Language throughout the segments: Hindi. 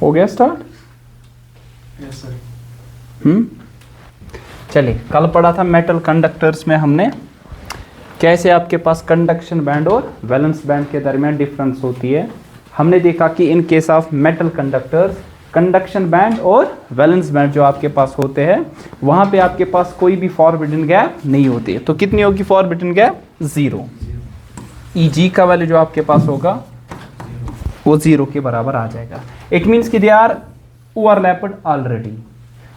हो गया स्टार्ट? Yes sir. चलिए, कल पढ़ा था मेटल कंडक्टर्स में हमने कैसे आपके पास कंडक्शन बैंड और वैलेंस बैंड के दरमियान डिफरेंस होती है। हमने देखा कि इन case of metal conductors conduction band और वैलेंस बैंड जो आपके पास होते हैं वहाँ पे आपके पास कोई भी फॉरबिडन गैप नहीं होती है। तो कितनी होगी फॉरबिडन गैप? 0। Eg का वैल्यू जो आपके पास होगा वो 0 के बराबर आ जाएगा। इट मीन्स कि दे आर ओवरलैप्ड ऑलरेडी।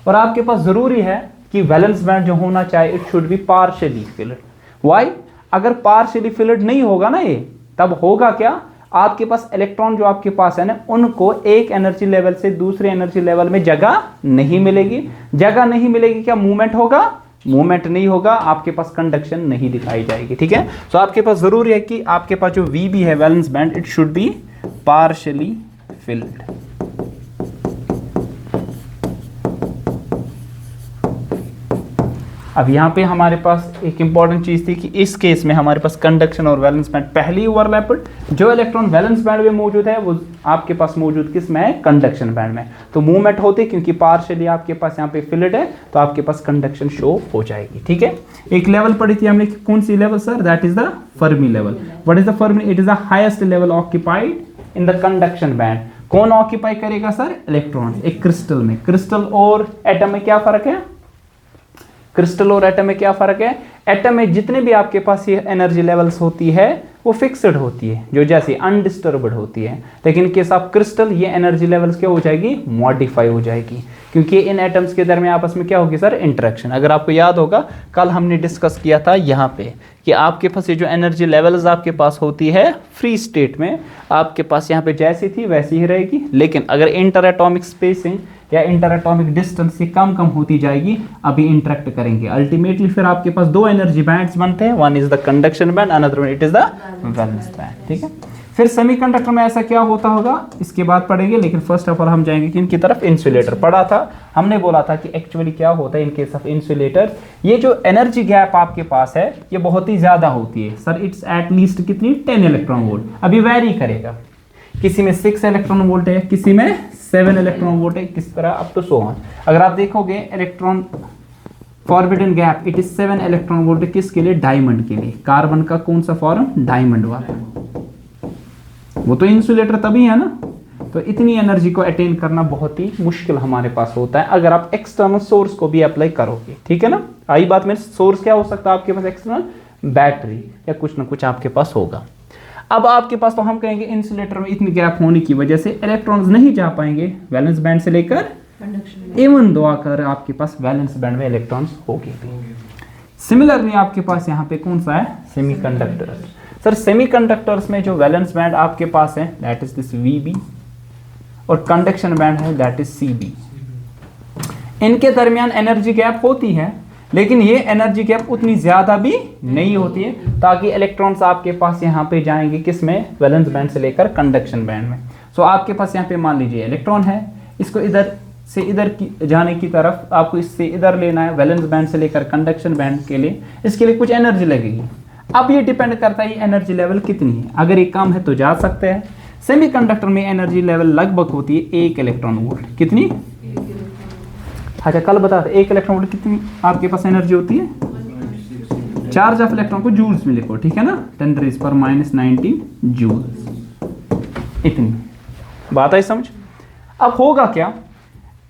और आपके पास ज़रूरी है कि वैलेंस बैंड जो होना चाहिए it should be partially filled. Why? अगर पार्शियली फिल्ड नहीं होगा ना ये, तब होगा क्या, आपके पास इलेक्ट्रॉन जो आपके पास है ना उनको एक एनर्जी लेवल से दूसरे एनर्जी लेवल में जगह नहीं मिलेगी। जगह नहीं मिलेगी, क्या मूवमेंट होगा? मूवमेंट नहीं होगा, आपके पास कंडक्शन नहीं दिखाई जाएगी। ठीक है, तो आपके पास जरूरी है कि आपके पास जो VB है valence band it should be partially field. अब यहाँ पे हमारे पास एक इंपॉर्टेंट चीज थी कि इस केस में हमारे पास कंडक्शन और वैलेंस बैंड पहले ही ओवरलैप्ड। जो इलेक्ट्रॉन वैलेंस बैंड में मौजूद है वो आपके पास मौजूद किस में है? कंडक्शन बैंड में। तो मूवमेंट होते क्योंकि पार्शियली आपके पास यहाँ पे फिल्ड है तो आपके पास कंडक्शन शो हो जाएगी। ठीक है, एक लेवल पढ़ी थी हमने, कौन सी level sir? That is the Fermi level. What is the Fermi? It is the highest level occupied in the conduction band. कौन ऑक्यूपाई करेगा सर? इलेक्ट्रॉन। एक क्रिस्टल में, क्रिस्टल और एटम में क्या फर्क है? क्रिस्टल और एटम में क्या फर्क है? एटम में जितने भी आपके पास ये एनर्जी लेवल्स होती है वो फिक्स्ड होती है, जो जैसे अनडिस्टर्ब्ड होती है। लेकिन केस ऑफ क्रिस्टल ये एनर्जी लेवल्स क्या हो जाएगी? मॉडिफाई हो जाएगी, क्योंकि इन एटम्स के दरमियान आपस में क्या होगी सर? इंटरेक्शन। अगर आपको याद होगा कल हमने डिस्कस किया था यहाँ पे कि आपके पास ये जो एनर्जी लेवल्स आपके पास होती है फ्री स्टेट में आपके पास यहाँ पे जैसी थी वैसी ही रहेगी, लेकिन अगर इंटर एटॉमिक स्पेसिंग या इंटर एटॉमिक डिस्टेंस से कम कम होती जाएगी अभी इंटरेक्ट करेंगे। अल्टीमेटली फिर आपके पास दो एनर्जी बैंड्स बनते हैं, one is the conduction band, another one it is the valence band. ठीक है, फिर सेमीकंडक्टर में ऐसा क्या होता होगा इसके बाद पढ़ेंगे, लेकिन फर्स्ट ऑफ ऑल हम जाएंगे कि इनकी तरफ। इंसुलेटर पढ़ा था हमने, बोला था कि एक्चुअली क्या होता है इन केस ऑफ इंसुलेटर, ये जो एनर्जी गैप आपके पास है ये बहुत ही ज्यादा होती है सर। इट्स एट लीस्ट कितनी? 10 इलेक्ट्रॉन वोल्ट। अभी वेरी करेगा, किसी में 6 इलेक्ट्रॉन वोल्ट है, किसी में 7 इलेक्ट्रॉन वोल्ट है, किस तरह अप टू सो ऑन। अगर आप देखोगे electron forbidden gap it is 7 electron volt. किसके लिए? डायमंड के लिए। कार्बन का कौन सा फॉर्म? डायमंड वाला। वो तो इंसुलेटर तभी है ना। तो इतनी एनर्जी को अटेन करना बहुत ही मुश्किल हमारे पास होता है अगर आप एक्सटर्नल सोर्स को भी अप्लाई करोगे। ठीक है ना, आई बात में। सोर्स क्या हो सकता है आपके पास? एक्सटर्नल बैटरी या कुछ ना कुछ आपके पास होगा। अब आपके पास तो हम कहेंगे इंसुलेटर में इतनी गैप होने की वजह से इलेक्ट्रॉन्स नहीं जा पाएंगे वैलेंस बैंड से लेकर इवन दो आकर आपके पास वैलेंस बैंड में इलेक्ट्रॉन्स होंगे। सिमिलरली आपके पास यहाँ पे कौन सा है? सेमीकंडक्टर। सर सेमीकंडक्टर्स में जो वैलेंस बैंड आपके पास है दैट इज दिस VB और कंडक्शन बैंड है दैट इज CB। इनके दरमियान एनर्जी गैप होती है, लेकिन ये एनर्जी गैप उतनी ज्यादा भी नहीं होती है, ताकि इलेक्ट्रॉन्स आपके पास यहाँ पे जाएंगे किस में? वैलेंस बैंड से लेकर कंडक्शन बैंड में। सो आपके पास यहाँ पे मान लीजिए इलेक्ट्रॉन है, इसको इधर से इधर की जाने की तरफ आपको इससे इधर लेना है वैलेंस बैंड से लेकर कंडक्शन बैंड के लिए। इसके लिए कुछ एनर्जी लगेगी। अब ये डिपेंड करता है ये एनर्जी लेवल कितनी है। अगर ये कम है तो जा सकते हैं। सेमीकंडक्टर में एनर्जी लेवल लगभग होती है 1 इलेक्ट्रॉन वोल्ट। कितनी? अच्छा कल बता दे 1 इलेक्ट्रॉन वोल्ट कितनी आपके पास एनर्जी होती है? चार्ज ऑफ इलेक्ट्रॉन को जूल्स में लिखो, ठीक है ना, 10⁻⁹ जूल्स। इतनी बात आई समझ। अब होगा क्या?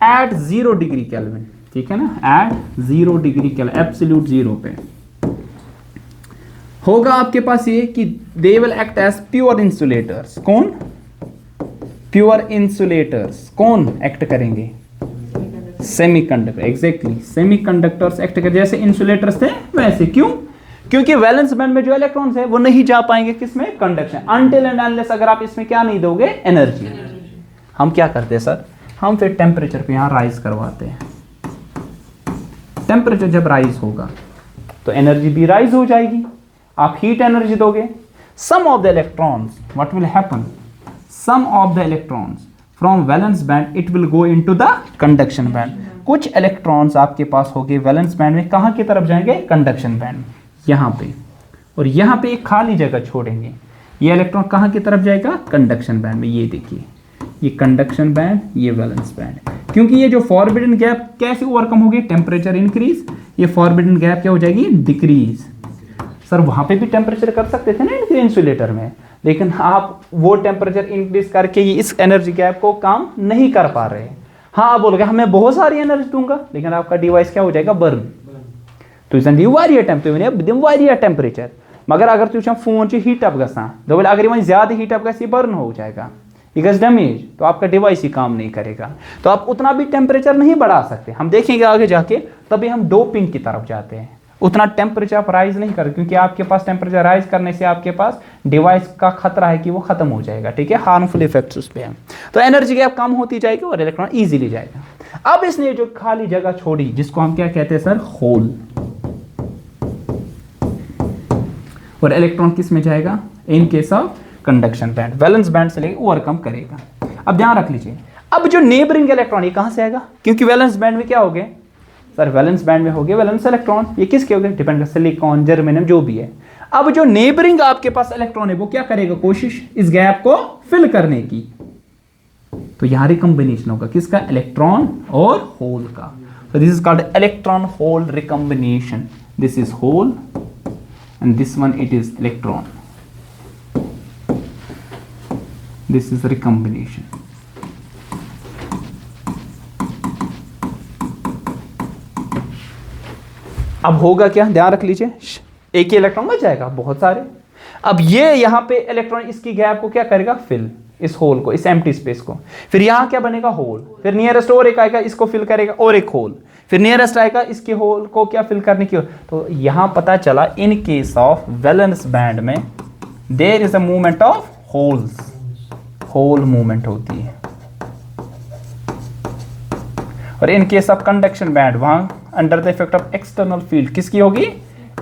एट 0 डिग्री केल्विन, ठीक है ना, एट 0 डिग्री केल्विन एब्सोल्यूट 0 पे होगा आपके पास ये कि they will act as pure insulators. कौन? Pure insulators. कौन एक्ट करेंगे? सेमीकंडक्टर। एग्जैक्टली, सेमीकंडक्टर्स एक्ट कर जैसे इंसुलेटर्स थे वैसे। क्यों? क्योंकि वैलेंस बैंड में जो इलेक्ट्रॉन्स है वो नहीं जा पाएंगे किसमें? कंडक्शन। अनटिल एंड अनलेस अगर आप इसमें क्या नहीं दोगे? एनर्जी। हम क्या करते हैं सर? हम फिर टेम्परेचर पे यहाँ राइज करवाते हैं। टेम्परेचर जब राइज होगा तो एनर्जी भी राइज हो जाएगी, आप हीट एनर्जी दोगे। Some of the electrons what will happen? Some of the electrons from valence band it will go into the conduction band. कुछ इलेक्ट्रॉन्स आपके पास होंगे वैलेंस बैंड में, कहाँ की तरफ जाएंगे? कंडक्शन बैंड, यहाँ पे। और यहाँ पे एक खाली जगह छोड़ेंगे। ये इलेक्ट्रॉन कहाँ की तरफ जाएगा? कंडक्शन बैंड में। ये देखिए ये कंडक्शन बैंड, ये वैलेंस बैंड। क्योंकि ये जो फॉरबिडन गैप कैसे ओवरकम होगी, टेम्परेचर इंक्रीज, ये फॉरबिडन गैप क्या हो जाएगी, डिक्रीज। सर वहां पे भी टेम्परेचर कर सकते थे ना इंसुलेटर में, लेकिन आप वो टेम्परेचर इंक्रीज करके ये इस एनर्जी गैप को काम नहीं कर पा रहे। हाँ आप बोलोगे मैं बहुत सारी एनर्जी दूंगा, लेकिन आपका डिवाइस क्या हो जाएगा, बर्न। तो वारिया टेम्परेचर मगर अगर तुम फोन हीट अप गसान दोबल अगर वह ज्यादा हीट अप गए बर्न हो जाएगा, ये गस डैमेज, तो आपका डिवाइस ही काम नहीं करेगा। तो आप उतना भी टेम्परेचर नहीं बढ़ा सकते, हम देखेंगे आगे जाके, तभी हम डोपिंग की तरफ जाते हैं। उतना टेम्परेचर आप राइज नहीं कर, क्योंकि आपके पास टेम्परेचर राइज करने से आपके पास डिवाइस का खतरा है कि वो खत्म हो जाएगा, ठीक है, हार्मफुल इफेक्ट्स उस पर हैं। तो एनर्जी गैप कम होती जाएगी और इलेक्ट्रॉन इजीली जाएगा। अब इसने जो खाली जगह छोड़ी जिसको हम क्या कहते हैं सर, होल, और इलेक्ट्रॉन किस में जाएगा, इन case of conduction band, valence band से लेके ओवरकम करेगा। अब ध्यान रख लीजिए, अब जो नेबरिंग इलेक्ट्रॉन ये कहां से आएगा, क्योंकि वैलेंस बैंड में क्या हो गए सर, वैलेंस बैंड में हो गए वैलेंस इलेक्ट्रॉन, ये किसके हो गए, डिपेंड कर सिलिकॉन, जर्मेनियम जो भी है। अब जो नेबरिंग आपके पास इलेक्ट्रॉन है वो क्या करेगा, कोशिश इस गैप को फिल करने की। तो यहां रिकम्बिनेशन होगा किसका, इलेक्ट्रॉन और होल का। तो this is called electron hole recombination. This is hole and this one it is electron, this is recombination। अब होगा क्या, ध्यान रख लीजिए, एक ही इलेक्ट्रॉन बच जाएगा, बहुत सारे। अब ये यहां पे इलेक्ट्रॉन इसकी गैप को क्या करेगा, फिल, इस होल को, इस एम्प्टी स्पेस को। फिर यहां क्या बनेगा, होल, फिर नियरेस्ट और एक आएगा, इसको फिल करेगा, और एक होल, फिर नियरेस्ट आएगा, इसके होल को क्या फिल करने की। तो यहां पता चला in case of valence band में there is a movement of holes, hole movement होती है। और in case of conduction band वहां under the effect of external field किसकी होगी,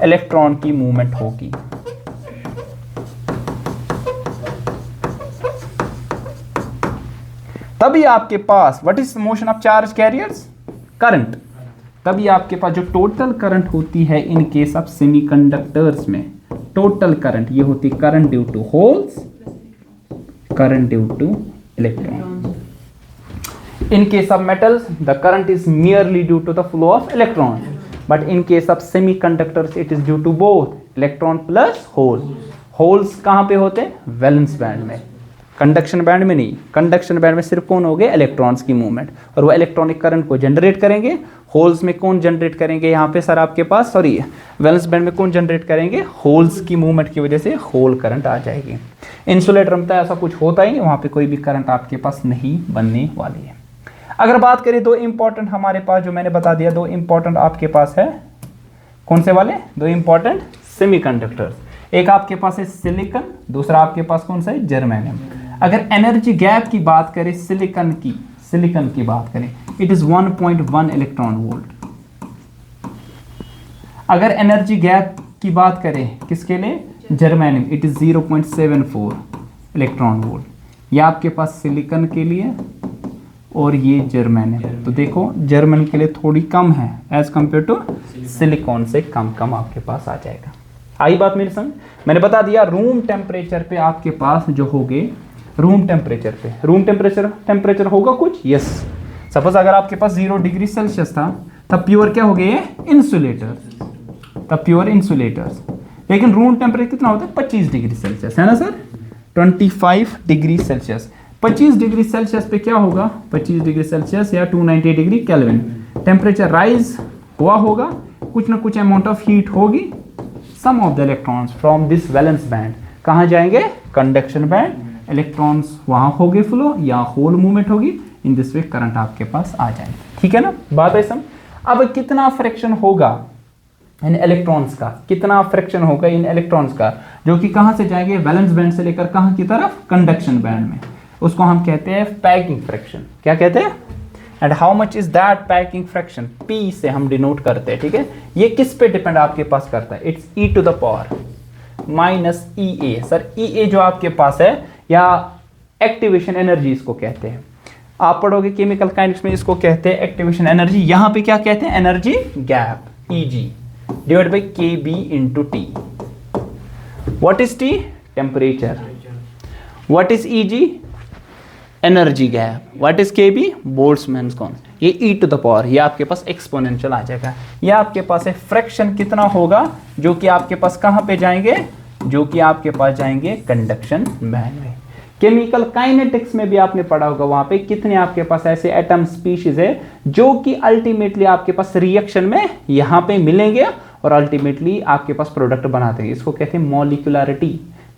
इलेक्ट्रॉन की मूवमेंट होगी। तभी आपके पास what is motion of charge carriers, current. तभी आपके पास जो टोटल करंट होती है इन केस ऑफ सेमीकंडक्टर्स में, टोटल करंट ये होती है current due two holes, current due two electron. In case of metals, the current is merely due to the flow of electrons. But in case of semiconductors, it is due to both electron plus hole. Holes कहाँ पे होते हैं, वैलेंस बैंड में, कंडक्शन बैंड में नहीं। कंडक्शन बैंड में सिर्फ कौन हो गए, इलेक्ट्रॉन्स की मूवमेंट, और वो इलेक्ट्रॉनिक करंट को जनरेट करेंगे। होल्स में कौन जनरेट करेंगे, यहाँ पे सर आपके पास, सॉरी वैलेंस बैंड में कौन जनरेट करेंगे, होल्स की मूवमेंट की वजह से होल करंट आ जाएगी। इंसुलेटर में तो ऐसा कुछ होता ही नहीं, वहाँ पे कोई भी करंट आपके पास नहीं बनने वाली है। अगर बात करें दो इंपॉर्टेंट हमारे पास, जो मैंने बता दिया, दो इंपॉर्टेंट आपके पास है, कौन से वाले, दो इंपॉर्टेंट सेमीकंडक्टर्स, एक आपके पास है सिलिकॉन, दूसरा आपके पास कौन सा है, जर्मेनियम। अगर एनर्जी गैप की बात करें सिलिकॉन की बात करें, इट इज 1.1 इलेक्ट्रॉन वोल्ट। अगर एनर्जी गैप की बात करें किसके लिए, germanium, it is 0.74 electron volt. ये आपके पास सिलिकॉन के लिए और ये जर्मेनियम। तो देखो जर्मेनियम के लिए थोड़ी कम है एज कंपेयर टू सिलिकॉन से कम आपके पास आ जाएगा। आई बात मेरे संग, मैंने बता दिया रूम टेम्परेचर पे आपके पास जो होगे, रूम टेम्परेचर होगा कुछ, यस। सपोज अगर आपके पास 0 डिग्री सेल्सियस था, तब प्योर क्या हो गए, प्योर इंसुलेटर्स। लेकिन रूम टेम्परेचर कितना होता है, 25 डिग्री सेल्सियस, है ना sir, 25 degree Celsius. 25 degree Celsius पे क्या होगा, 25 डिग्री सेल्सियस या 290 डिग्री केल्विन टेम्परेचर राइज हुआ होगा, कुछ ना कुछ अमाउंट ऑफ हीट होगी। Some of the electrons from this valence band कहाँ जाएंगे, कंडक्शन बैंड, इलेक्ट्रॉन्स वहां होगे फ्लो या होल मूवमेंट होगी, इन दिस वे करंट आपके पास आ जाएगा। ठीक है ना, बात है सम। अब कितना फ्रैक्शन होगा इन इलेक्ट्रॉन्स का, कितना फ्रैक्शन होगा इन इलेक्ट्रॉन्स का, जो कि कहां से जाएंगे, वैलेंस बैंड से लेकर कहां की तरफ, कंडक्शन बैंड में, उसको हम कहते हैं पैकिंग फ्रैक्शन। क्या कहते हैं, and how much is that packing fraction, P से हम डिनोट करते हैं। ठीक है, ये किस पे डिपेंड आपके पास करता है, it's e to the power minus EA। Sir EA जो आपके पास है, या एक्टिवेशन एनर्जी इसको कहते हैं, आप पढ़ोगे केमिकल काइनेटिक्स में, इसको कहते हैं एक्टिवेशन एनर्जी। यहां पे क्या कहते हैं, energy gap, Eg divide by KB into T। What is T, temperature. What is Eg, energy gap, what is के बी, बोल्ट्जमैन कांस्टेंट, ये ई टू द पावर, ये आपके पास एक्सपोनेंशियल आ जाएगा। ये आपके पास है फ्रैक्शन कितना होगा, जो कि आपके पास कहाँ पे जाएंगे, जो कि आपके पास जाएंगे कंडक्शन बैंड में। केमिकल काइनेटिक्स में भी आपने पढ़ा होगा, वहां पे कितने आपके पास ऐसे एटम स्पीशीज है जो कि अल्टीमेटली आपके पास रिएक्शन में यहां पे मिलेंगे और अल्टीमेटली आपके पास प्रोडक्ट बनाते हैं। इसको कहते हैं मॉलिक्यूलरिटी,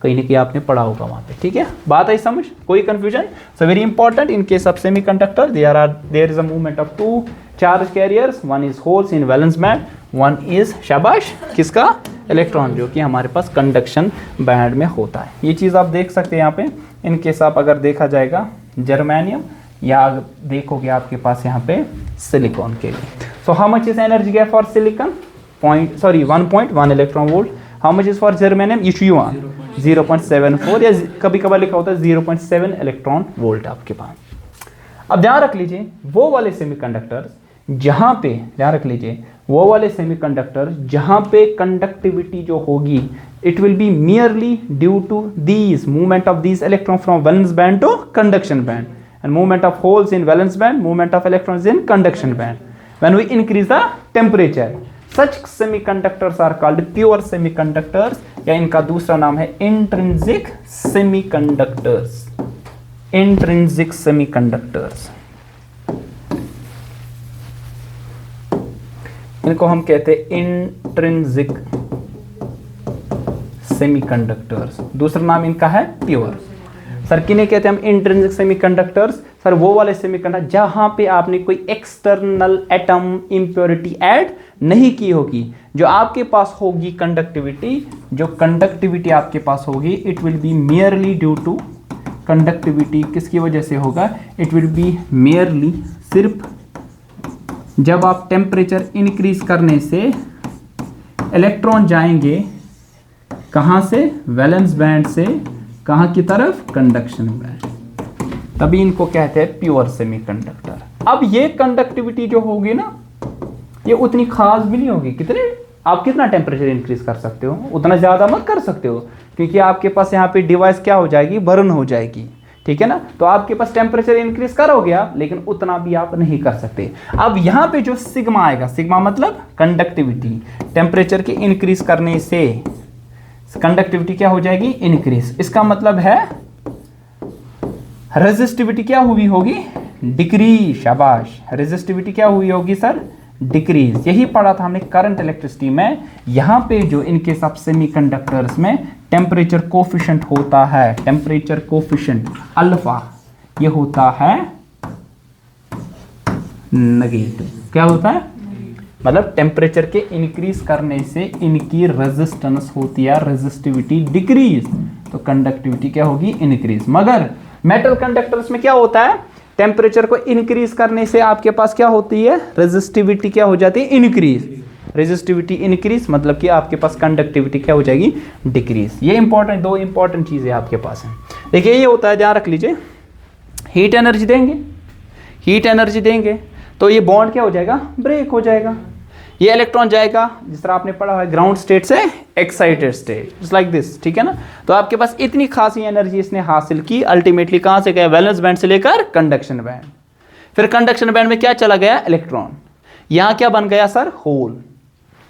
कहीं ना कहीं आपने पढ़ा होगा वहां पे। ठीक है, बात आई समझ, कोई confusion? So very important in case of semiconductor there is a movement of two charge carriers, one is holes in valence band, one is शाबाश किसका, इलेक्ट्रॉन, जो कि हमारे पास कंडक्शन बैंड में होता है। ये चीज आप देख सकते हैं यहाँ पे। इन केस आप अगर देखा जाएगा जर्मेनियम, या देखोगे आपके पास यहाँ पे सिलिकॉन के लिए। So how much is energy gap for silicon, 1.1 electron volt. How much is for germanium, you 0.74, या कभी कभार लिखा होता है 0.7 इलेक्ट्रॉन वोल्ट आपके पास। अब ध्यान रख लीजिए, वो वाले सेमीकंडक्टर्स जहां पे, ध्यान रख लीजिए, वो वाले सेमीकंडक्टर जहां पे कंडक्टिविटी जो होगी, it will be merely due to these movement of these electron from valence band to conduction band, and movement of holes in valence band, movement of electrons in conduction band. When we increase the temperature, such semiconductors are called pure semiconductors, या इनका दूसरा नाम है intrinsic semiconductors, intrinsic semiconductors। इनको हम कहते हैं इंट्रिंसिक सेमीकंडक्टर्स, दूसरा नाम इनका है प्योर। सर किन्हें कहते हैं हम इंट्रिंसिक सेमीकंडक्टर्स? सर वो वाले सेमीकंडक्टर जहां पे आपने कोई एक्सटर्नल एटम इंप्योरिटी ऐड नहीं की होगी, जो आपके पास होगी कंडक्टिविटी, जो कंडक्टिविटी आपके पास होगी, it will be merely due to conductivity, किसकी वजह से होगा, इट विल बी मियरली, सिर्फ जब आप टेम्परेचर इंक्रीज करने से इलेक्ट्रॉन जाएंगे कहां से, वैलेंस बैंड से कहां की तरफ, कंडक्शन बैंड, तभी इनको कहते हैं प्योर सेमीकंडक्टर। अब ये कंडक्टिविटी जो होगी ना, ये उतनी खास भी नहीं होगी। कितने, आप कितना टेम्परेचर इंक्रीज कर सकते हो, उतना ज्यादा मत कर सकते हो, क्योंकि आपके पास यहाँ पे डिवाइस क्या हो जाएगी, बर्न हो जाएगी। ठीक है ना, तो आपके पास टेम्परेचर इंक्रीज करोगे आप, लेकिन उतना भी आप नहीं कर सकते। अब यहाँ पे जो सिग्मा आएगा, सिग्मा मतलब कंडक्टिविटी, टेम्परेचर के इंक्रीज करने से कंडक्टिविटी क्या हो जाएगी, इंक्रीज। इसका मतलब है रेजिस्टिविटी क्या हुई होगी, डिक्रीज। शाबाश, रेजिस्टिविटी क्या हुई होगी सर, डिक्रीज। यही पढ़ा था हमने करंट इलेक्ट्रिसिटी में। यहां पे जो इनके सब सेमीकंडक्टर्स में टेम्परेचर कोफिशिएंट होता है, टेम्परेचर कोफिशिएंट अल्फा, ये होता है नेगेटिव। क्या होता है, मतलब टेम्परेचर के इंक्रीज करने से इनकी रेजिस्टेंस होती है, रेजिस्टिविटी डिक्रीज, तो कंडक्टिविटी क्या होगी, इंक्रीज। मगर मेटल कंडक्टर्स में क्या होता है, टेम्परेचर को इंक्रीज करने से आपके पास क्या होती है, रेजिस्टिविटी क्या हो जाती है, इंक्रीज। रेजिस्टिविटी इंक्रीज मतलब कि आपके पास कंडक्टिविटी क्या हो जाएगी, डिक्रीज। ये इंपॉर्टेंट, दो इंपॉर्टेंट चीजें आपके पास हैं। देखिए ये होता है, ध्यान रख लीजिए, हीट एनर्जी देंगे, हीट एनर्जी देंगे तो ये बॉन्ड क्या हो जाएगा, ब्रेक हो जाएगा। ये इलेक्ट्रॉन जाएगा, जिस तरह आपने पढ़ा है, ग्राउंड स्टेट से excited state, just like this. ठीक है ना, तो आपके पास इतनी खासी एनर्जी इसने हासिल की, अल्टीमेटली कहां से गया, वैलेंस बैंड से लेकर कंडक्शन बैंड। फिर कंडक्शन बैंड में क्या चला गया, इलेक्ट्रॉन। यहां क्या बन गया सर, होल,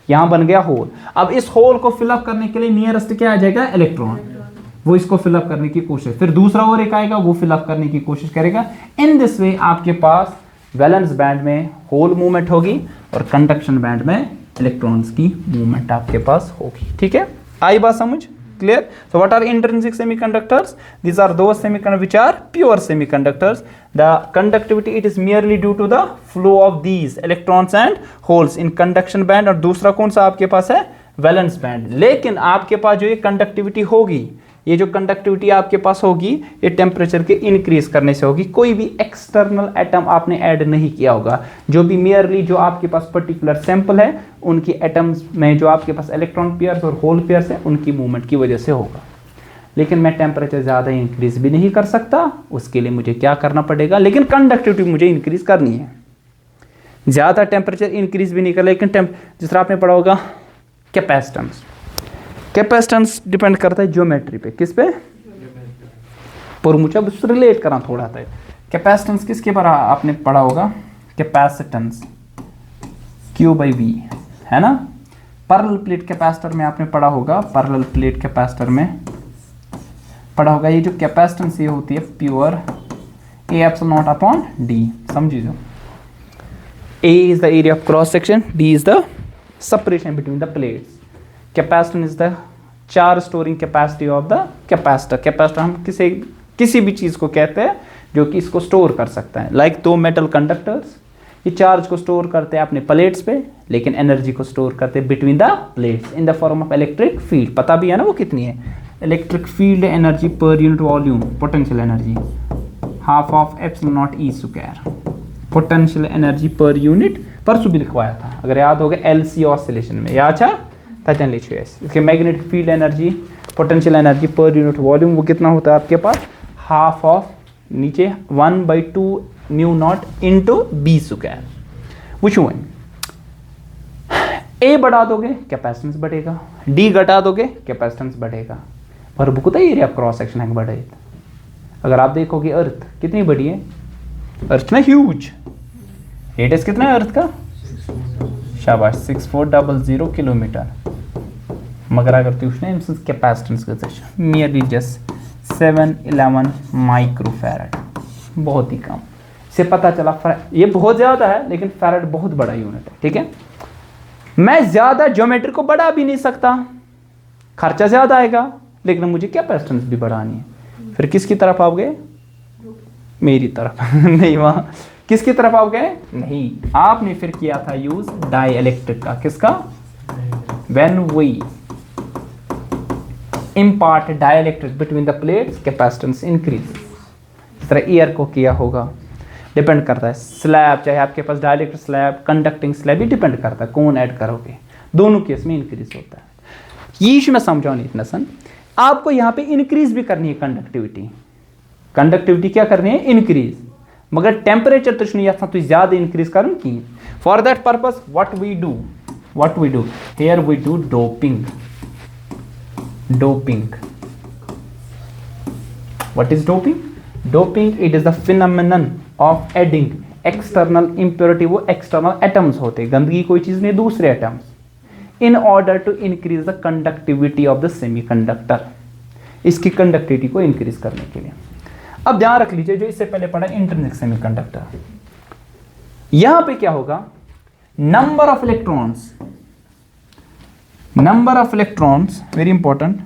यहां बन गया होल। अब इस होल को फिलअप करने के लिए नियरेस्ट क्या आ जाएगा, इलेक्ट्रॉन, वो इसको फिलअप करने की कोशिश, फिर दूसरा और एक आएगा, वो फिलअप करने की कोशिश करेगा। इन दिस वे आपके पास वैलेंस बैंड में होल मूवमेंट होगी और कंडक्शन बैंड में इलेक्ट्रॉन्स की मूवमेंट आपके पास होगी। ठीक है, आई बात समझ, clear? So what are intrinsic semiconductors? These are those semiconductor which are pure semiconductors. The conductivity it is merely due to the flow of these electrons and holes in conduction band. और दूसरा कौन सा आपके पास है, वैलेंस बैंड। लेकिन आपके पास जो ये कंडक्टिविटी होगी, ये जो कंडक्टिविटी आपके पास होगी, ये टेम्परेचर के इंक्रीज करने से होगी। कोई भी एक्सटर्नल एटम आपने ऐड नहीं किया होगा, जो भी मियरली जो आपके पास पर्टिकुलर सैंपल है, उनकी एटम्स में जो आपके पास इलेक्ट्रॉन पेयर्स और होल पेयर्स है, उनकी मूवमेंट की वजह से होगा। लेकिन मैं टेम्परेचर ज़्यादा इंक्रीज भी नहीं कर सकता, उसके लिए मुझे क्या करना पड़ेगा, लेकिन कंडक्टिविटी मुझे इंक्रीज करनी है। ज़्यादा टेम्परेचर इंक्रीज भी नहीं कर, लेकिन जिस तरह आपने पढ़ा होगा कैपेसिटेंस, कैपेसिटेंस डिपेंड करता है ज्योमेट्री पे, किस पे, पर मुझे अब रिलेट करना थोड़ा था। कैपेसिटेंस किसके पर आपने पढ़ा होगा, कैपेसिटेंस Q बाई V, है ना। पैरेलल प्लेट कैपेसिटर में आपने पढ़ा होगा, पैरेलल प्लेट कैपेसिटर में पढ़ा होगा, ये जो कैपेसिटेंस ये होती है pure A epsilon not upon D, समझिए जो A is the area of cross section, D is the separation between the plates. Capacitance is the charge storing capacity of the capacitor. Capacitor हम किसी भी चीज़ को कहते हैं जो कि इसको स्टोर कर सकता है। लाइक दो मेटल कंडक्टर्स, ये चार्ज को स्टोर करते हैं अपने प्लेट्स पे, लेकिन एनर्जी को स्टोर करते हैं between the plates in the form of electric field. पता भी है ना वो कितनी है, इलेक्ट्रिक फील्ड एनर्जी पर unit volume, potential energy half of epsilon not E square, potential energy per unit, परसों भी लिखवाया था अगर याद होगा LC ऑसिलेशन में, याद था चल लिखिए। इसके magnetic field energy, potential energy पर यूनिट वॉल्यूम वो कितना होता है आपके पास, हाफ ऑफ नीचे 1/2 mu naught into B square. Which one, ए बढ़ा दोगे कैपेसिटेंस बढ़ेगा, डी घटा दोगे कैपेसिटेंस बढ़ेगा, और बुकता एरिया क्रॉस सेक्शन है बढ़े। अगर आप देखोगे अर्थ कितनी बड़ी है, अर्थ ना ह्यूज, रेडियस कितना है अर्थ का, शाबाश 6400 किलोमीटर, मगर अगर ट्यूशन कैपेसिटेंस का नियरली जस्ट 711 माइक्रोफैरड, बहुत ही कम से पता चला। ये बहुत ज़्यादा है लेकिन फैरड बहुत बड़ा यूनिट है, ठीक है। मैं ज़्यादा ज्योमेट्री को बढ़ा भी नहीं सकता, खर्चा ज़्यादा आएगा, लेकिन मुझे कैपेसिटेंस भी बढ़ानी है। फिर किसकी तरफ आओगे, मेरी तरफ नहीं, वहाँ किसकी तरफ आओगे, नहीं, आपने फिर किया था यूज डाइइलेक्ट्रिक का, किसका, when we impart dielectric between the plates capacitance increase. इस तरह ईयर को किया होगा, डिपेंड करता है स्लैब, चाहे आपके पास डाइइलेक्ट्रिक स्लैब, कंडक्टिंग स्लैब, भी डिपेंड करता है कौन ऐड करोगे, दोनों केस में इंक्रीज होता है। ये मैं समझाऊँ इतना सन, आपको यहाँ पे इंक्रीज भी करनी है कंडक्टिविटी, कंडक्टिविटी क्या करनी है, इंक्रीज, मगर टेम्परेचर तो नहीं आता तो ज़्यादा इंक्रीज करूँ की। For that purpose what we do here, we do doping. What is doping? Doping it is the phenomenon of adding external impurity, वो external atoms होते हैं, गंदगी कोई चीज़ नहीं, दूसरे atoms, in order to increase the conductivity of the semiconductor, इसकी कंडक्टिविटी को इंक्रीज करने के लिए। अब ध्यान रख लीजिए, जो इससे पहले पढ़ा इंट्रिंसिक सेमीकंडक्टर, यहां पे क्या होगा, number of electrons very important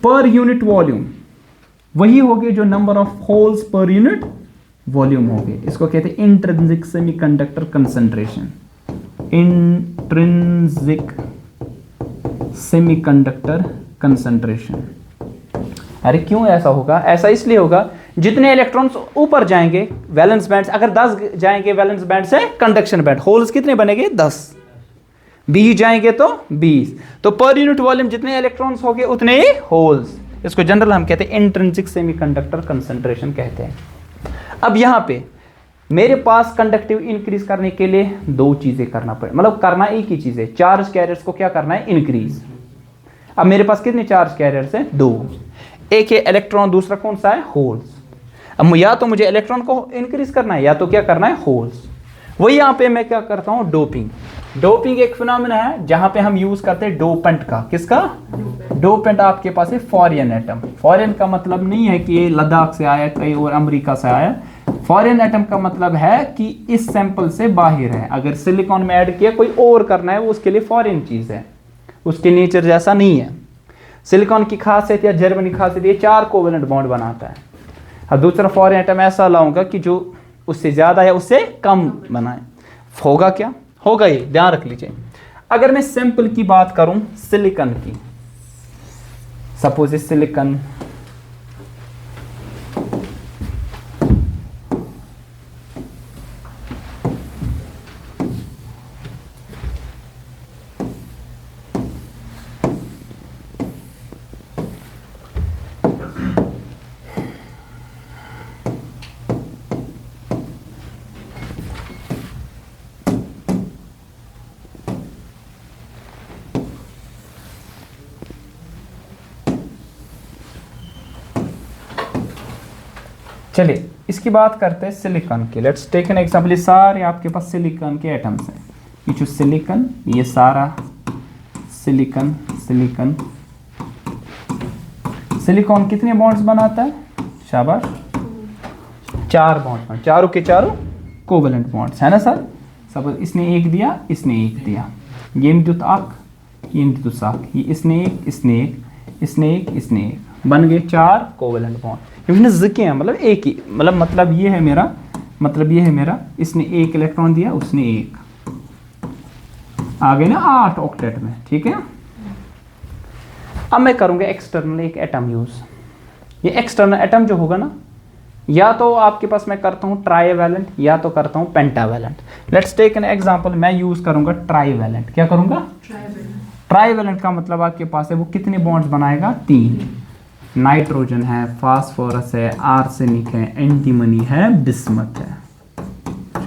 पर यूनिट वॉल्यूम, वही होगी जो नंबर ऑफ होल्स पर यूनिट वॉल्यूम होगी। इसको कहते हैं intrinsic semiconductor concentration, intrinsic semiconductor concentration. अरे क्यों ऐसा होगा, ऐसा इसलिए होगा जितने इलेक्ट्रॉन्स ऊपर जाएंगे वैलेंस बैंड, अगर 10 जाएंगे वैलेंस बैंड से कंडक्शन बैंड, होल्स कितने बनेंगे 10, 20 जाएंगे तो 20, तो पर यूनिट वॉल्यूम जितने इलेक्ट्रॉन्स होंगे उतने ही होल्स। इसको जनरल हम कहते हैं इंट्रिंसिक सेमीकंडक्टर कंसंट्रेशन कहते हैं। अब यहाँ पे मेरे पास कंडक्टिव इंक्रीज करने के लिए दो चीजें करना पड़े, मतलब करना एक ही चीज है, चार्ज कैरियर्स को क्या करना है, इंक्रीज। अब मेरे पास कितने चार्ज कैरियर्स हैं, 2, एक है इलेक्ट्रॉन, दूसरा कौन सा है, होल्स। अब या तो मुझे इलेक्ट्रॉन को इंक्रीज करना है या तो क्या करना है, होल्स। वही यहाँ पे मैं क्या करता हूँ, डोपिंग। डोपिंग एक फिनोमेना है जहां पे हम यूज करते हैं डोपेंट का, किसका, डोपेंट आपके पास है फॉरेन एटम। फॉरेन का मतलब नहीं है कि ये लद्दाख से आया, कहीं और अमेरिका से आया। फॉरेन एटम का मतलब है कि इस सैंपल से बाहर है। अगर सिलिकॉन में ऐड किया कोई और करना है, वो उसके लिए फॉरेन चीज है, उसके नेचर जैसा नहीं है। सिलिकॉन की खासियत या जर्मनी खासियत, ये 4 कोवेलेंट बॉन्ड बनाता है। और दूसरा फॉरेन एटम ऐसा लाऊंगा कि जो उससे ज्यादा या उससे कम बनाए। होगा क्या, होगा ये, ध्यान रख लीजिए। अगर मैं सैंपल की बात करूं सिलिकॉन की, सपोज सिलिकॉन चलिए इसकी बात करते हैं सिलिकॉन की। Let's take an example. ये सारे आपके पास सिलिकॉन के एटम्स हैं। ये जो सिलिकॉन, ये सारा सिलिकॉन, सिलिकॉन सिलिकॉन कितने बॉन्ड्स बनाता है? शाबाश, 4 बॉन्ड, चारों के चारों कोवेलेंट बॉन्ड्स है ना सर। सपोज इसने एक दिया, इसने एक दिया, ये विद्युत आक, ये विद्युत आक, ये इसने एक, इसने एक, इसने एक, इसने एक, बन गए 4 कोवेलेंट बॉन्ड। क्योंकि जिक्के हैं मतलब एक ही, मतलब ये है मेरा, मतलब ये है मेरा, इसने एक इलेक्ट्रॉन दिया, उसने एक, आ गए ना 8 ऑक्टेट में, ठीक है। अब मैं करूंगा एक्सटर्नल एक एटम यूज। ये एक्सटर्नल एटम जो होगा ना, या तो आपके पास मैं करता हूँ ट्राईवैलेंट या तो करता हूँ pentavalent. Let's take an example, मैं यूज करूंगा ट्राईवैलेंट। क्या करूंगा? ट्राईवैलेंट का मतलब आपके पास है वो कितने बॉन्ड्स बनाएगा? 3। नाइट्रोजन है, फास्फोरस है, आर्सेनिक है, एंटीमनी है, बिस्मथ है,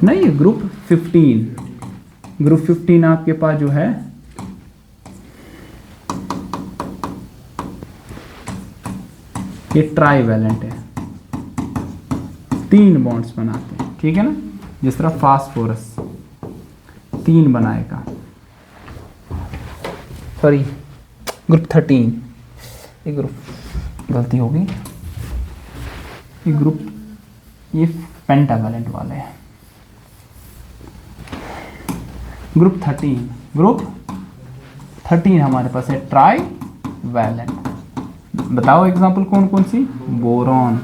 नहीं ये ग्रुप 15। ग्रुप 15 आपके पास जो है ये ट्राईवैलेंट है, 3 बॉन्ड्स बनाते हैं, ठीक है ना। जिस तरह फास्फोरस 3 बनाएगा, सॉरी ग्रुप 13, ये ग्रुप गलती हो गई, ये ग्रुप, ये पेंटावैलेंट वाले हैं। ग्रुप 13 हमारे पास है ट्राईवैलेंट। बताओ एग्जांपल कौन कौन सी? Boron,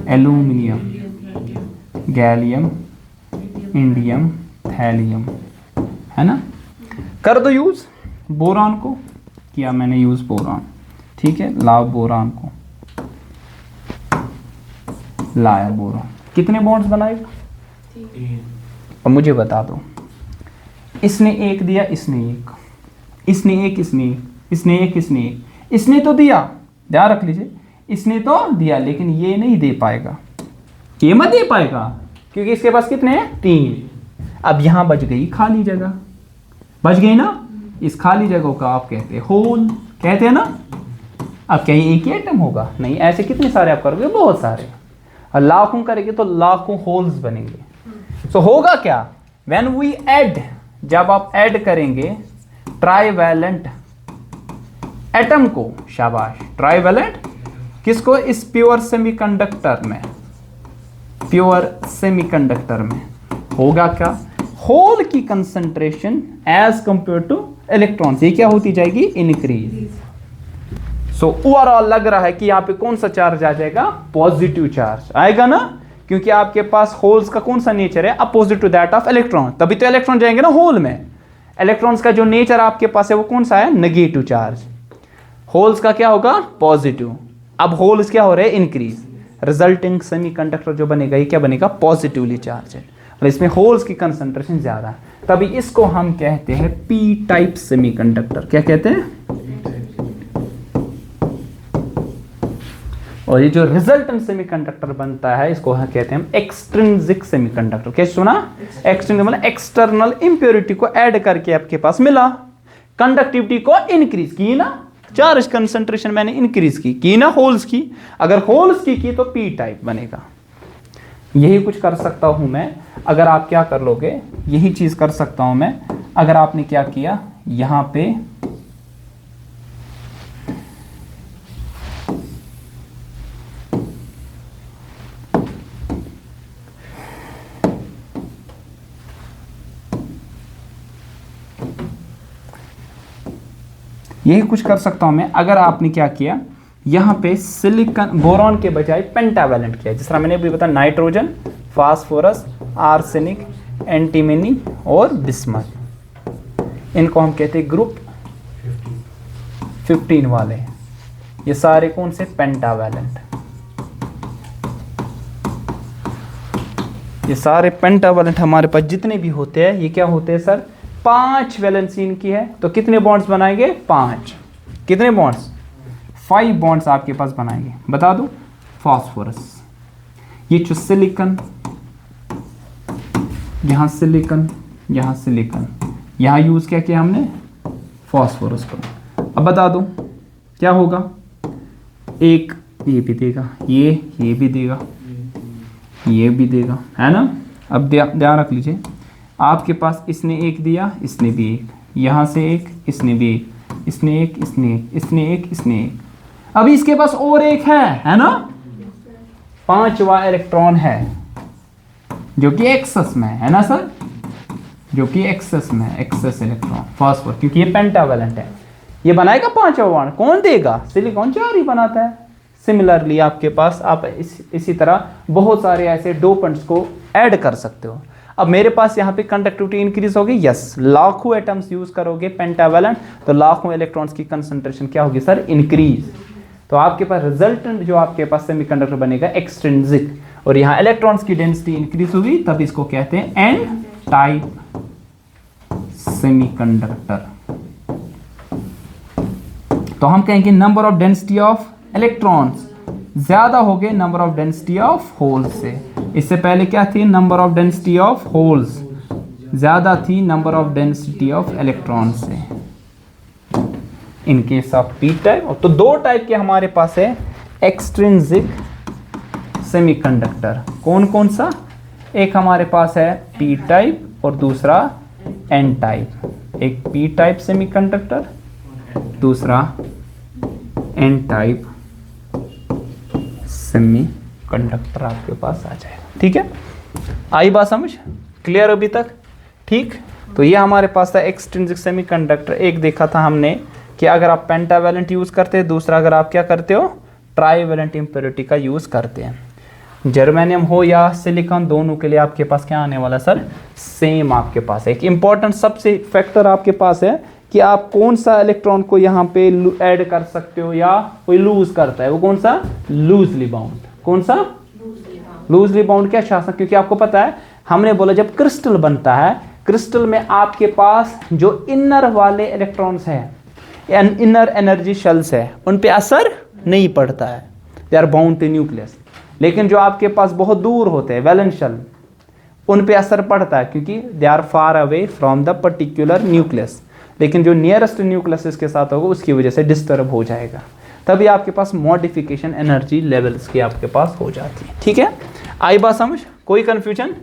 aluminium, gallium, indium, thallium, है ना। कर दो यूज। बोरॉन को किया मैंने यूज, बोरॉन, ठीक है। लाओ बोरॉन को, लाया बोरॉन, कितने बॉन्ड्स बनाएगा? 3। और मुझे बता दो, इसने एक दिया, इसने एक, इसने एक, इसने एक, इसने एक, इसने एक, इसने तो दिया, ध्यान रख लीजिए, इसने तो दिया, लेकिन ये नहीं दे पाएगा, ये मत दे पाएगा, क्योंकि इसके पास कितने हैं? 3। अब यहां बच गई खाली जगह, बच गई ना। इस खाली जगह का आप कहते हैं होल, कहते हैं ना। अब क्या ये एक ही एटम होगा? नहीं, ऐसे कितने सारे आप करोगे? बहुत सारे, और लाखों करेंगे तो लाखों होल्स बनेंगे। सो होगा क्या? व्हेन वी ऐड, जब आप ऐड करेंगे ट्राईवैलेंट एटम को, शाबाश, ट्राईवैलेंट किसको? इस प्योर सेमीकंडक्टर में, प्योर सेमीकंडक्टर में होगा क्या? होल की concentration as compare to electrons, ये क्या होती जाएगी? इंक्रीज। सो ओवरऑल लग रहा है कि यहाँ पे कौन सा चार्ज आ जाएगा? पॉजिटिव चार्ज आएगा ना, क्योंकि आपके पास होल्स का कौन सा नेचर है? Opposite to that of electron, तभी तो इलेक्ट्रॉन जाएंगे ना होल में। इलेक्ट्रॉन्स का जो नेचर आपके पास है वो कौन सा है? Negative charge. होल्स का क्या होगा? पॉजिटिव। अब होल्स क्या हो रहे हैं? इंक्रीज। रिजल्टिंग सेमीकंडक्टर जो बनेगा, ये क्या बनेगा? पॉजिटिवली चार्ज है, और इसमें होल्स की कंसंट्रेशन ज्यादा है, तभी इसको हम कहते हैं पी टाइप सेमीकंडक्टर। क्या कहते हैं? और ये जो रिजल्टेंट सेमीकंडक्टर बनता है, इसको हम कहते हैं एक्सट्रिंसिक सेमीकंडक्टर। क्या सुना? एक्सट्रिंसिक मतलब एक्सटर्नल इंप्योरिटी को ऐड करके आपके पास मिला, कंडक्टिविटी को इंक्रीज की ना, चार्ज कंसंट्रेशन मैंने इंक्रीज की ना होल्स की। अगर होल्स की तो पी टाइप बनेगा। यही कुछ कर सकता हूं मैं, अगर आप क्या कर लोगे, यही चीज कर सकता हूं मैं अगर आपने क्या किया, यहां पे यही कुछ कर सकता हूं मैं अगर आपने क्या किया, यहां पे सिलिकॉन, बोरॉन के बजाय पेंटावैलेंट किया। जिस तरह मैंने अभी बताया, नाइट्रोजन, फास्फोरस, आर्सेनिक, एंटीमनी और बिस्मथ, इनको हम कहते हैं ग्रुप 15 वाले। ये सारे कौन से? पेंटावैलेंट। ये सारे पेंटावैलेंट हमारे पास जितने भी होते हैं, ये क्या होते हैं सर? 5 वैलेंसी इनकी है, तो कितने बॉन्ड्स बनाएंगे? 5। कितने बॉन्ड्स? 5 बॉन्ड्स आपके पास बनाएंगे। बता दो, फास्फोरस, ये जो सिलिकॉन, यहां सिलिकॉन, यहां सिलिकॉन, यहां यूज क्या किया हमने? फास्फोरस को। अब बता दो क्या होगा? एक ये भी देगा, ये भी देगा, ये भी देगा, है ना। अब ध्यान रख लीजिए, आपके पास इसने एक दिया, इसने भी एक, यहाँ से एक, इसने भी एक, इसने एक, इसने एक, इसने एक, इसने एक, अभी इसके पास और एक है ना। 5वां इलेक्ट्रॉन है जो कि एक्सेस में है ना सर, जो कि एक्सेस में है, एक्सेस इलेक्ट्रॉन फास्फोर, क्योंकि ये पेंटावैलेंट है। ये बनाएगा 5वां बॉन्ड, कौन देगा? सिलिकॉन 4 ही बनाता है। सिमिलरली आपके पास आप इसी तरह बहुत सारे ऐसे डोपेंट्स को ऐड कर सकते हो। अब मेरे पास यहाँ पे कंडक्टिविटी इंक्रीज होगी, यस, लाखों एटम्स यूज करोगे पेंटावैलेंट तो लाखों इलेक्ट्रॉन्स की कंसंट्रेशन क्या होगी सर? इंक्रीज। तो आपके पास रिजल्टेंट जो आपके पास सेमीकंडक्टर बनेगा एक्सट्रिंसिक, और यहाँ इलेक्ट्रॉन्स की डेंसिटी इंक्रीज होगी, तब इसको कहते हैं एन टाइप सेमीकंडक्टर। तो हम कहेंगे number of density of electrons ज्यादा हो गए number of density of holes से। इससे पहले क्या थी? Number of density of holes ज्यादा थी number of density of electron से in case of P type. तो 2 टाइप के हमारे पास है एक्सट्रिंसिक सेमीकंडक्टर। कौन कौन सा? एक हमारे पास है पी टाइप और दूसरा एन टाइप। एक पी टाइप सेमीकंडक्टर, दूसरा एन टाइप सेमीकंडक्टर आपके पास आ जाएगा। ठीक है, आई बात समझ? क्लियर अभी तक? ठीक। तो ये हमारे पास था एक्सट्रिंसिक सेमीकंडक्टर। एक देखा था हमने कि अगर आप पेंटावैलेंट यूज करते हैं, दूसरा अगर आप क्या करते हो? ट्राईवैलेंट इम्प्योरिटी का यूज करते हैं। जर्मेनियम हो या सिलिकॉन, दोनों के लिए आपके पास क्या आने वाला सर? सेम आपके पास है। एक इंपॉर्टेंट सबसे फैक्टर आपके पास है कि आप कौन सा इलेक्ट्रॉन को यहाँ पे ऐड कर सकते हो या कोई लूज करता है, वो कौन सा? Loosely bound. कौन सा? Loosely bound. क्या शासन? क्योंकि आपको पता है हमने बोला जब क्रिस्टल बनता है, क्रिस्टल में आपके पास जो इनर वाले इलेक्ट्रॉन्स हैं, इनर एनर्जी शेल्स है, उन पे असर नहीं पड़ता है, they are bound to nucleus. लेकिन जो आपके पास बहुत दूर होते हैं वैलेंस शेल, उन पे असर पड़ता है क्योंकि they are far away from the particular nucleus. लेकिन जो नियरेस्ट न्यूक्लियस इसके साथ होगा उसकी वजह से डिस्टर्ब हो जाएगा, तभी आपके पास मॉडिफिकेशन एनर्जी लेवल्स की आपके पास हो जाती है। ठीक है, आई बात समझ? कोई कंफ्यूजन?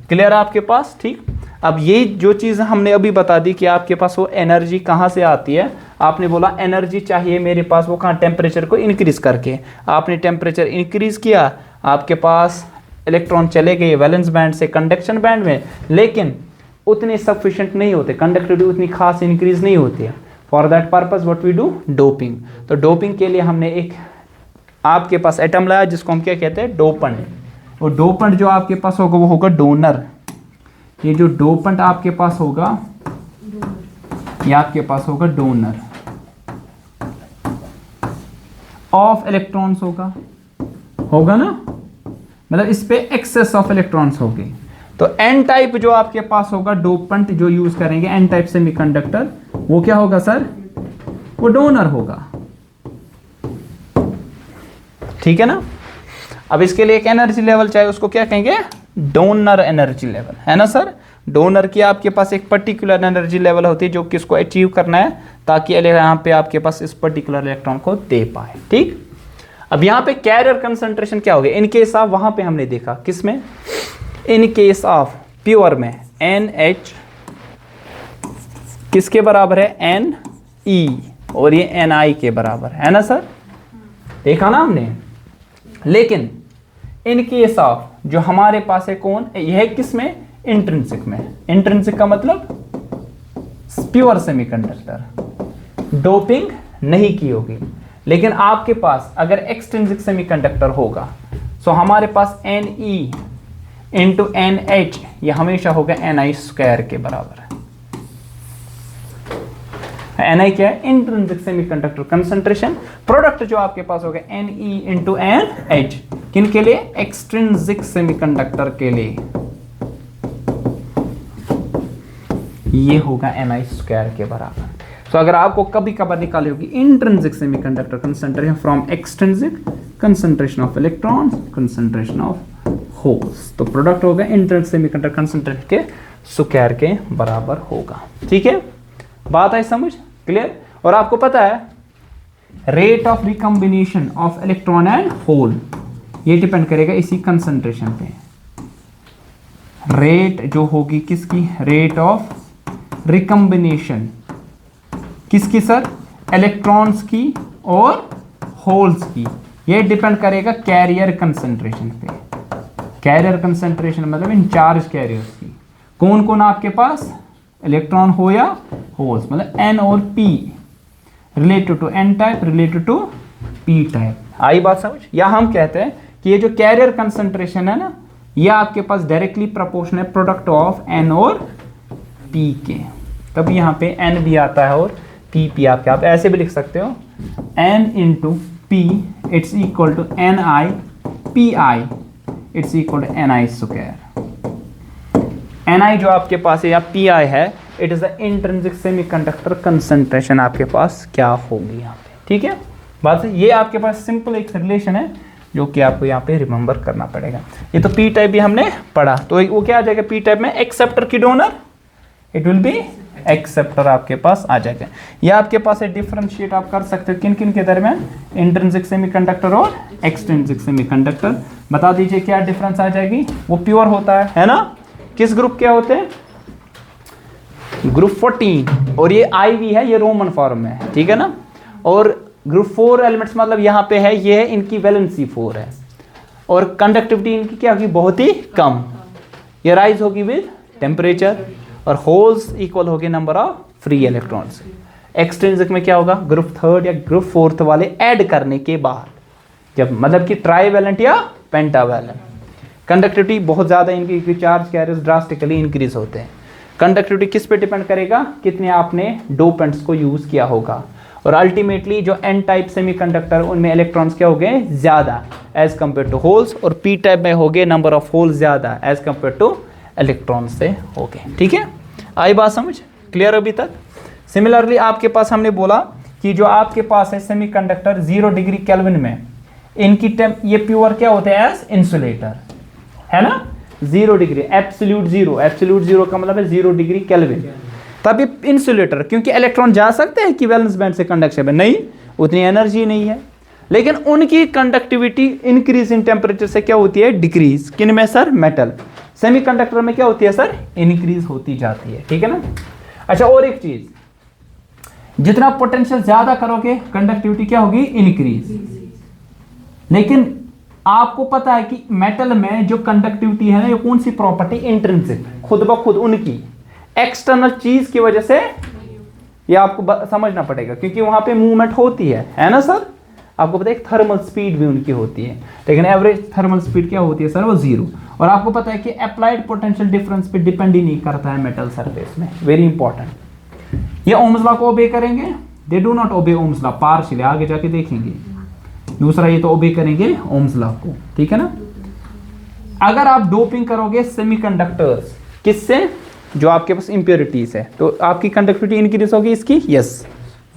क्लियर आपके पास? ठीक। अब ये जो चीज़ हमने अभी बता दी कि आपके पास वो एनर्जी कहाँ से आती है, आपने बोला एनर्जी चाहिए मेरे पास, वो कहाँ? टेम्परेचर को इंक्रीज करके। आपने टेम्परेचर इंक्रीज किया, आपके पास इलेक्ट्रॉन चले गए वैलेंस बैंड से कंडक्शन बैंड में, लेकिन उतने सफिशिएंट नहीं होते, कंडक्टिविटी उतनी खास इंक्रीज नहीं होती है। For that purpose what we do? Doping. तो डोपिंग के लिए हमने एक आपके पास एटम लाया जिसको हम क्या कहते हैं? डोपेंट। वो डोपेंट जो आपके पास होगा वो होगा डोनर। ये जो डोपेंट आपके पास होगा ये आपके पास होगा डोनर ऑफ इलेक्ट्रॉन्स होगा ना, मतलब इस पे एक्सेस ऑफ इलेक्ट्रॉन्स होंगे। तो एन टाइप जो आपके पास होगा डोपेंट जो यूज करेंगे एन टाइप सेमीकंडक्टर, वो क्या होगा सर? वो डोनर होगा। ठीक है ना। अब इसके लिए एक एनर्जी लेवल चाहिए, उसको क्या कहेंगे? डोनर एनर्जी लेवल, है ना सर। डोनर की आपके पास एक पर्टिकुलर एनर्जी लेवल होती है जो कि इसको अचीव करना है ताकि यहाँ पे आपके पास इस पर्टिकुलर इलेक्ट्रॉन को दे पाए। ठीक। अब यहाँ पे कैरियर कंसंट्रेशन क्या हो गया? इन केस ऑफ, वहां पे हमने देखा किसमें? इन केस ऑफ प्योर में NH किसके बराबर है? Ne, और ये Ni के बराबर है ना सर, देखा ना हमने। लेकिन इन केस ऑफ जो हमारे पास है कौन? यह किस में? इंट्रिंसिक में। इंट्रिंसिक का मतलब प्योर सेमीकंडक्टर, डोपिंग नहीं की होगी। लेकिन आपके पास अगर एक्सट्रिंसिक सेमीकंडक्टर होगा तो हमारे पास Ne इंटू NH ये हमेशा होगा Ni स्क्वायर के बराबर है। Ni क्या है? Intrinsic semiconductor concentration. प्रोडक्ट जो आपके पास होगा Ne इंटू NH, किन के लिए? एक्सट्रिंसिक सेमीकंडक्टर के लिए ये होगा Ni स्क्वायर के बराबर। तो अगर आपको कभी कभार निकाली होगी intrinsic semiconductor concentration from extrinsic, concentration of electrons, concentration of holes, तो प्रोडक्ट होगा इंट्रिंसिक सेमीकंडक्टर कंसंट्रेशन के स्क्वायर के बराबर होगा। ठीक है, बात है समझ? क्लियर। और आपको पता है rate of recombination of electron and hole ये डिपेंड करेगा इसी कंसंट्रेशन पे। रेट जो होगी किसकी, रेट ऑफ रिकम्बिनेशन किसकी सर, इलेक्ट्रॉन्स की और होल्स की। ये डिपेंड करेगा कैरियर कंसंट्रेशन पे। कैरियर कंसंट्रेशन मतलब इन चार्ज कैरियर्स की, कौन कौन आपके पास, इलेक्ट्रॉन हो या होल्स, मतलब एन और P related to N type related to P type. आई बात समझ। या हम कहते हैं कि ये जो कैरियर कंसंट्रेशन है ना, ये आपके पास डायरेक्टली प्रोपोर्शनल है प्रोडक्ट ऑफ एन और पी के। तब यहाँ पे एन भी आता है और पी आपके, आप ऐसे भी लिख सकते हो N into P it's equal to N I P I it's equal to N I square. N I जो आपके पास है या पी आई है, it is the intrinsic semiconductor concentration आपके पास क्या होगी यहाँ पे, ठीक है बात। ये आपके पास सिंपल एक रिलेशन है जो कि आपको यहाँ पे रिमेंबर करना पड़ेगा। ये तो पी टाइप भी हमने पढ़ा, तो वो क्या आ जाएगा पी टाइप में, एक्सेप्टर की donor, it will B acceptor आपके पास आ जाएगा। या आपके पास डिफरेंशिएट आप कर सकते हो किन किन के दरमियान, इंट्रिंसिक सेमीकंडक्टर और एक्सट्रिंसिक सेमीकंडक्टर। बता दीजिए क्या डिफरेंस आ जाएगी। वो प्योर होता है ना, किस ग्रुप के होते हैं, ग्रुप 14, और ये IV है, ये रोमन फॉर्म में है, ठीक है ना। और ग्रुप 4 एलिमेंट्स मतलब यहाँ पे है, ये है इनकी वैलेंसी 4 है, और कंडक्टिविटी इनकी क्या होगी, बहुत ही कम। ये राइज होगी विद टेम्परेचर, और होल्स इक्वल होगी number of free electrons. Extrinsic में क्या होगा, ग्रुप 3 या ग्रुप 4 वाले ऐड करने के बाद, जब मतलब कि ट्राईवैलेंट या पेंटावैलेंट, कंडक्टिविटी बहुत ज़्यादा इनकी, चार्ज कैरियर्स ड्रास्टिकली इंक्रीज होते हैं। कंडक्टिविटी किस पे डिपेंड करेगा, कितने आपने डोपेंट्स को यूज़ किया होगा। और अल्टीमेटली जो एन टाइप सेमीकंडक्टर, उनमें इलेक्ट्रॉन्स क्या हो गए, ज़्यादा एज कंपेयर टू होल्स, और पी टाइप में हो गए नंबर ऑफ होल्स ज़्यादा एज कंपेयर टू इलेक्ट्रॉन से हो गए, ठीक है। आई बात समझ, क्लियर अभी तक। सिमिलरली आपके पास हमने बोला कि जो आपके पास है सेमीकंडक्टर 0 डिग्री केल्विन में, इनकी ये प्योर क्या होते हैं, एज इंसुलेटर, है ना। 0 डिग्री एब्सोल्यूट जीरो का मतलब है 0 डिग्री केल्विन। तब ये इंसुलेटर, क्योंकि इलेक्ट्रॉन जा सकते हैं कि वैलेंस बैंड से कंडक्शन में, नहीं, उतनी एनर्जी नहीं है, लेकिन उनकी कंडक्टिविटी इंक्रीज इन टेम्परेचर से क्या होती है, डिक्रीज। किन में सर, मेटल। सेमीकंडक्टर में क्या होती है सर, इंक्रीज होती जाती है, ठीक है ना। अच्छा, और एक चीज, जितना पोटेंशियल ज्यादा करोगे कंडक्टिविटी क्या होगी, इंक्रीज। लेकिन आपको पता है कि मेटल में जो कंडक्टिविटी है ना, ये कौन सी प्रॉपर्टी, इंट्रिंसिक, खुद ब खुद उनकी, एक्सटर्नल चीज की वजह से ये आपको समझना पड़ेगा, क्योंकि वहां पे मूवमेंट होती है ना सर। आपको पता है एक थर्मल स्पीड भी उनकी होती है, लेकिन एवरेज थर्मल स्पीड क्या होती है सर, वो 0। और आपको पता है कि अप्लाइड पोटेंशियल डिफरेंस पे डिपेंड ही नहीं करता है मेटल सरफेस में, वेरी इंपॉर्टेंट। ये ओम्स लॉ को ओबे करेंगे, they do not obey Ohm's law, partially आगे जाके देखेंगे। दूसरा ये तो ओबे करेंगे ओम्स लॉ को, ठीक है ना। अगर आप डोपिंग करोगे सेमीकंडक्टर्स, किससे, जो आपके पास इंप्योरिटीज है, तो आपकी कंडक्टिविटी इंक्रीज होगी इसकी, यस,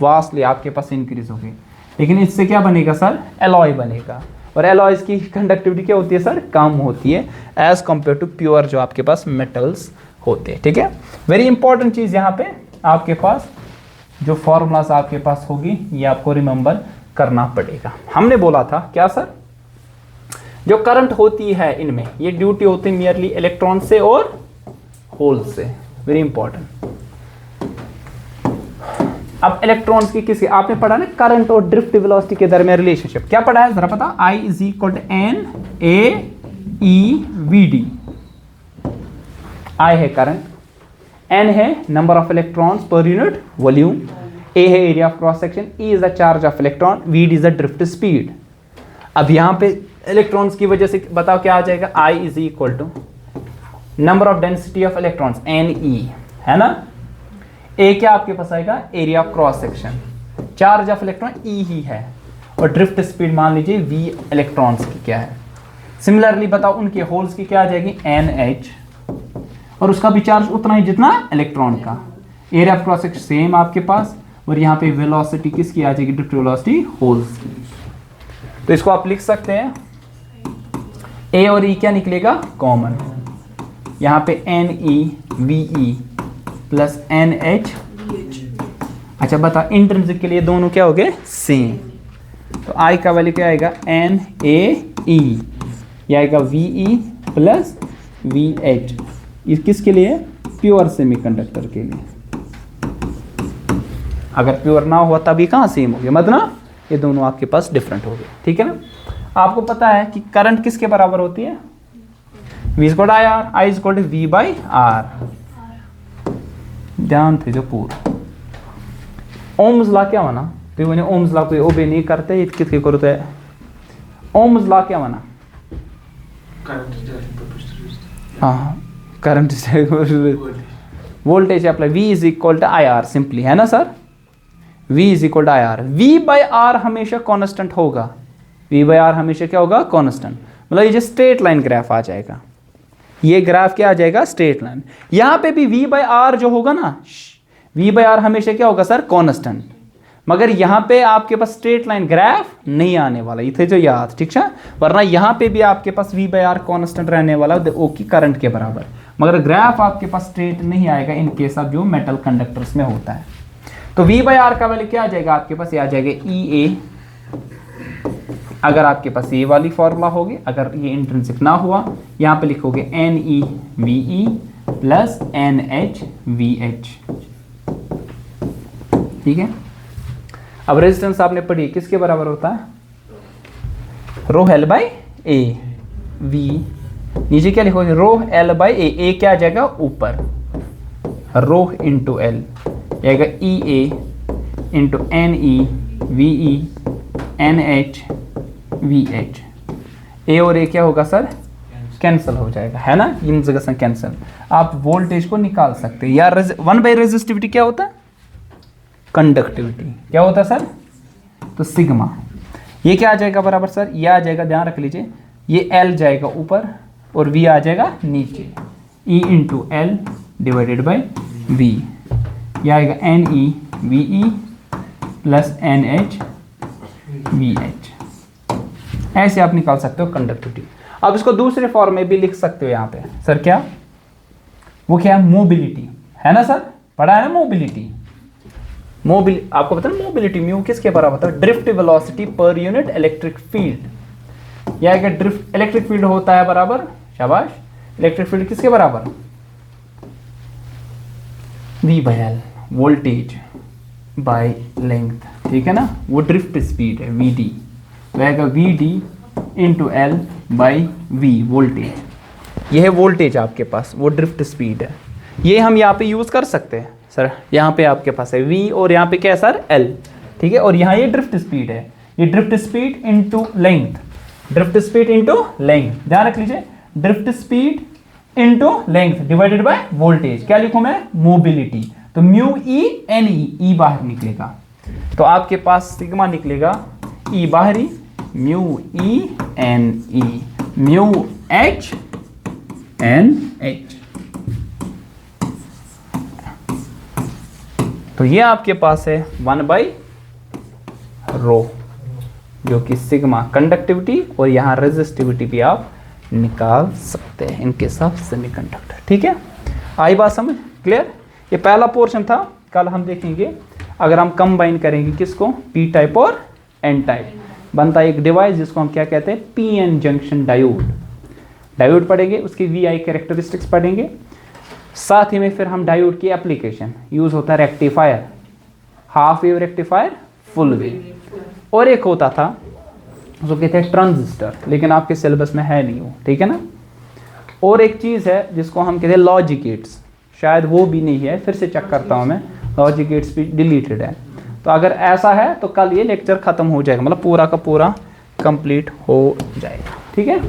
वास्टली आपके पास इंक्रीज होगी। लेकिन इससे क्या बनेगा सर, एलॉय बनेगा, और एलॉयज की कंडक्टिविटी क्या होती है सर, कम होती है एज कंपेयर टू प्योर जो आपके पास मेटल्स होते हैं, ठीक है। वेरी इंपॉर्टेंट चीज यहाँ पे आपके पास जो फॉर्मूलाज आपके पास होगी, ये आपको रिमेंबर करना पड़ेगा। हमने बोला था क्या सर, जो करंट होती है इनमें, ये ड्यूटी होती है मियरली इलेक्ट्रॉन से और होल से, वेरी इंपॉर्टेंट। अब इलेक्ट्रॉन्स की किसी, आपने पढ़ा ना करंट और ड्रिफ्ट वेलोसिटी के दरमियान रिलेशनशिप, क्या पढ़ा है जरा पता, I is equal to N A E V D. I है करंट, N है number of electrons per unit volume, A है area of cross section, E is the charge of electron, V is the drift speed. अब यहां पे इलेक्ट्रॉन्स की वजह से बताओ क्या आ जाएगा, I is equal to number of density of electrons NE, है ना। A क्या आपके पास आएगा, area of cross section, charge of electron E ही है, और ड्रिफ्ट स्पीड मान लीजिए V इलेक्ट्रॉन्स की क्या है। सिमिलरली बताओ उनके होल्स की क्या आ जाएगी, NH, और उसका भी चार्ज उतना ही जितना इलेक्ट्रॉन का, area of cross section same आपके पास, और यहाँ पे वेलोसिटी किसकी आ जाएगी, ड्रिफ्ट वेलोसिटी होल्स की। तो इसको आप लिख सकते हैं, A और E क्या निकलेगा, कॉमन, यहाँ पे NeVe प्लस NH। अच्छा बता, इंट्रिंसिक के लिए दोनों क्या हो गए, सेम, तो I का वैल्यू क्या आएगा, NaE, यह आएगा VE प्लस VH, ये किसके लिए? प्योर सेमीकंडक्टर के लिए। अगर प्योर ना हुआ तभी कहाँ सेम हो गया, मतलब ये दोनों आपके पास डिफरेंट हो गए, ठीक है ना। आपको पता है कि करंट किसके बराबर होती है? V is I R, I is V by R. ध्यान थे जो पूरा ओम्स लॉ क्या माना? तो वो ओम्स लॉ को ओबे नहीं करते, ये किसके करते हैं? ओम्स लॉ क्या माना? हाँ, current voltage apply, V is equal to I R simply, है ना sir? V is equal to I R. V by R हमेशा कॉन्स्टेंट होगा, V बाई आर हमेशा क्या होगा? कॉन्स्टेंट। मतलब ये जो स्ट्रेट लाइन ग्राफ आ जाएगा, ये ग्राफ क्या आ जाएगा? Straight line. यहाँ पे भी V बाई आर जो होगा ना, V बाई आर हमेशा क्या होगा सर? कॉन्स्टेंट। मगर यहाँ पे आपके पास स्ट्रेट लाइन ग्राफ नहीं आने वाला, इथे जो याद, ठीक है। वरना यहाँ पे भी आपके पास V बाई आर कॉन्स्टेंट रहने वाला O की करंट के बराबर, मगर ग्राफ आपके पास स्ट्रेट नहीं आएगा इन केस ऑफ जो मेटल कंडक्टर्स में होता है। तो V बाई आर का वैल्यू क्या आ जाएगा आपके पास? ये आ जाएगा EA, अगर आपके पास ये वाली फॉर्मूला होगी। अगर ये इंट्रिंसिक ना हुआ, यहाँ पे लिखोगे NeVe प्लस NHVH, ठीक है। अब रेजिस्टेंस आपने पढ़ी, किसके बराबर होता है? Rho L by A. V नीचे क्या लिखोगे? रो एल बाई ए। ए क्या आ जाएगा? ऊपर, रो इंटू एल जाएगा ई ए इंटू NeVe NH VH। ए और ए क्या होगा सर? कैंसिल हो जाएगा, है ना, इन जगह से कैंसिल। आप वोल्टेज को निकाल सकते हैं। या 1 बाई रेजिस्टिविटी क्या होता है? कंडक्टिविटी। क्या होता है सर? तो सिग्मा। ये क्या आ जाएगा बराबर सर? ये आ जाएगा, ध्यान रख लीजिए, ये L जाएगा ऊपर और V आ जाएगा नीचे, E into L divided by V। ये आएगा NeVe प्लस NHVH। ऐसे आप निकाल सकते हो कंडक्टिविटी। अब इसको दूसरे फॉर्म में भी लिख सकते हो यहाँ पे सर। क्या वो? क्या है? मोबिलिटी, है ना सर? पढ़ा है ना मोबिलिटी? आपको पता है मोबिलिटी म्यू किसके बराबर होता है? Drift velocity per unit electric field. या अगर ड्रिफ्ट इलेक्ट्रिक फील्ड होता है बराबर, शाबाश, इलेक्ट्रिक फील्ड किसके बराबर? V by L, voltage by length, ठीक है ना। वो ड्रिफ्ट स्पीड है VD, रहेगा VD into L by V, voltage. ये है वोल्टेज आपके पास, वो ड्रिफ्ट स्पीड है। ये हम यहाँ पे यूज़ कर सकते हैं सर। यहाँ पे आपके पास है V और यहाँ पे क्या है सर? L, ठीक है। और यहाँ ये ड्रिफ्ट स्पीड है, ये drift speed into length, drift speed into length, ध्यान रख लीजिए, drift speed into length divided by voltage. क्या लिखूँ मैं? मोबिलिटी। तो म्यू E NE, E बाहर निकलेगा, तो आपके पास सिग्मा निकलेगा E बाहरी, mu E NE, mu H NH। तो ये आपके पास है 1 बाई रो, जो कि सिग्मा कंडक्टिविटी, और यहाँ रेजिस्टिविटी भी आप निकाल सकते हैं इनके साथ सेमीकंडक्टर, ठीक है। आई बात समझ? क्लियर? ये पहला पोर्शन था। कल हम देखेंगे अगर हम कंबाइन करेंगे किसको? पी टाइप और एन टाइप, बनता है एक डिवाइस जिसको हम क्या कहते हैं? PN junction diode. डायोड पढ़ेंगे, उसकी VI कैरेक्टरिस्टिक्स पढ़ेंगे, साथ ही में फिर हम डायोड की एप्लीकेशन, यूज़ होता है rectifier, half wave rectifier, full wave, और एक होता था उसको कहते हैं ट्रांजिस्टर, लेकिन आपके सिलेबस में है नहीं वो, ठीक है ना। और एक चीज़ है जिसको हम कहते हैं लॉजिक गेट्स, शायद वो भी नहीं है, फिर से चेक करता हूँ मैं, लॉजिक गेट्स भी डिलीटेड है। तो अगर ऐसा है तो कल ये लेक्चर ख़त्म हो जाएगा, मतलब पूरा का पूरा कंप्लीट हो जाएगा, ठीक है।